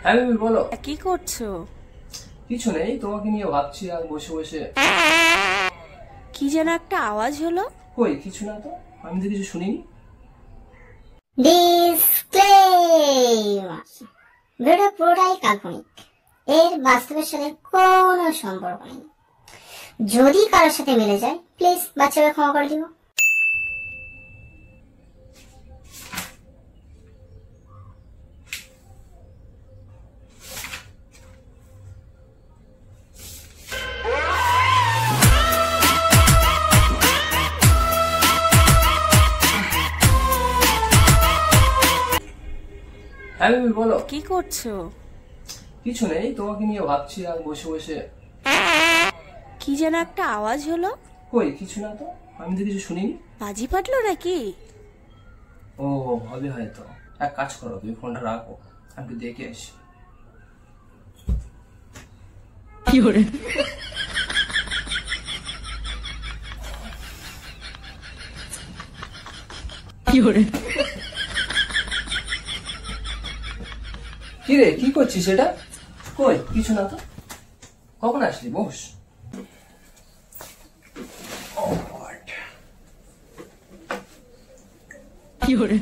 হ্যাঁ বেবি বলো। কি করছো? কিছু নেই, তোমাকে নিয়ে ভাবছি আর বসে বসে। কি যেন একটা আওয়াজ হলো। কই কিছু না তো, আমি তো কিছু শুনিনি। ডিসক্লেমার, ভিডিও পুরোটাই কাল্পনিক, এর বাস্তবের সাথে কোনো সম্পর্ক নেই। যদি কারোর সাথে মিলে যায় প্লিজ বাচ্চাকে ক্ষমা করে দিও। হ্যাঁ বেবি বলো। কি করছো? কিছু নেই, তোমাকে নিয়ে ভাবছি আর বসে বসে। কি যেন একটা আওয়াজ হলো। কই কিছু না তো, আমি তো কিছু শুনিনি। বাজি ফাটলো নাকি? ও হবে হয়তো। এক কাজ করো, তুমি ফোনটা রাখো, আমি একটু দেখে আসি। কি করে? কি করে? কি রে, কি করছিস এটা? কই কিছু না তো, কখন আসলি? বস। কি করে?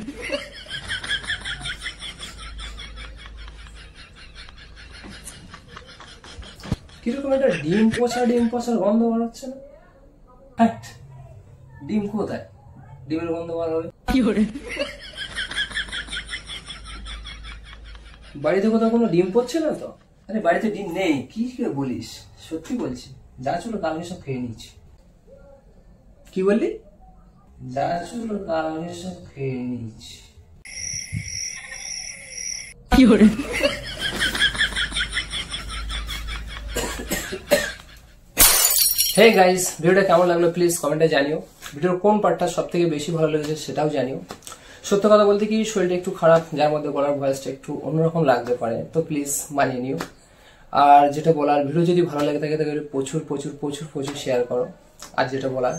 কিরকম একটা ডিম পচার গন্ধ বাড়াচ্ছে না? হ্যাট, ডিম কোথায়? ডিমের গন্ধ বার হবে। কি করে? বাড়িতে কোথাও কোনো ডিম পড়ছে না তো? আরে বাড়িতে ডিম নেই, কি করে বলিস? সত্যি বলছি, যা ছিল কালকে সব খেয়ে নিয়েছি। কি বললি? যা ছিল কালকে সব খেয়ে নিয়েছি। কি করে? হে গাইস, ভিডিওটা কেমন লাগলো প্লিজ কমেন্টে জানিও। ভিডিওর কোন পার্টটা সব থেকে বেশি ভালো লেগেছে সেটাও জানিও। সত্য কথা বলতে কি, শরীরটা একটু খারাপ, যার মধ্যে গলার ভয়েসটা একটু অন্যরকম লাগতে পারে, তো প্লিজ মানিয়ে নিও। আর যেটা বলার, ভিডিও যদি ভালো লাগে থাকে তাহলে প্রচুর প্রচুর প্রচুর প্রচুর শেয়ার করো। আর যেটা বলার,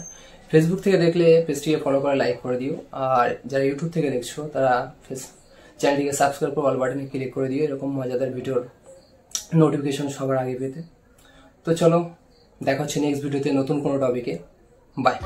ফেসবুক থেকে দেখলে পেজটিকে ফলো করে লাইক করে দিও। আর যারা ইউটিউব থেকে দেখছো তারা চ্যানেলটিকে সাবস্ক্রাইব করে অল বাটনে ক্লিক করে দিও, এরকম মজাদার ভিডিওর নোটিফিকেশন সবার আগে পেতে। তো চলো, দেখা হচ্ছে নেক্সট ভিডিওতে নতুন কোনো টপিকে। বাই।